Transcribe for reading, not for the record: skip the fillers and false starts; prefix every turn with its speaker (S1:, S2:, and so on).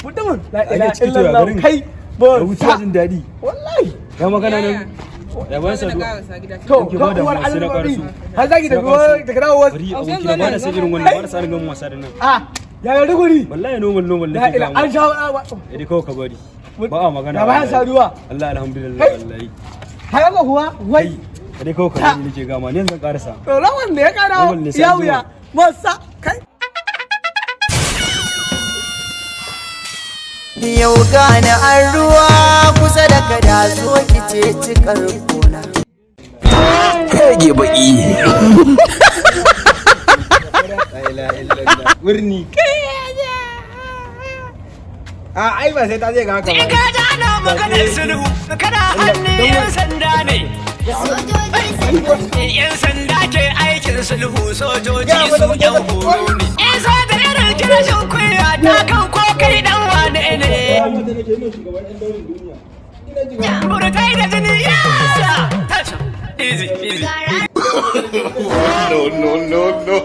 S1: mutumin la ilaha illallah kai ba
S2: wuce jin daɗi
S1: wallahi
S2: ya magana nan ya ban sa
S1: to ga uwar alƙawari har zaki da daga dawo
S2: bari aboki na bana sai irin wannan bana sa ringan wasa da nan
S1: ya ga duguri
S2: wallahi normal
S1: la
S2: nake
S1: ilaha an sha
S2: idan kawai ka bari ba a magana
S1: ya bayan saduwa
S2: Allah alhamdulillah wallahi
S1: haka ga kuwa wai
S2: idan kawai ka bari nake gama ne zan karasa
S1: to lawan da ya kara ya wuya masa kai
S3: yau gane an ruwa kusa da kada zo kice cikar gona
S4: kage baki
S2: wurni ai ba sai ta je ga haka ba
S5: ka da ana maganar sulhu kana hannun yan sanda ne yan sanda ke aikin sulhu sojoji su yan horo ne yan sanda irin kirashin kuya ta kan ko kai dan wane ne burtai da jini ya tashi easy
S4: no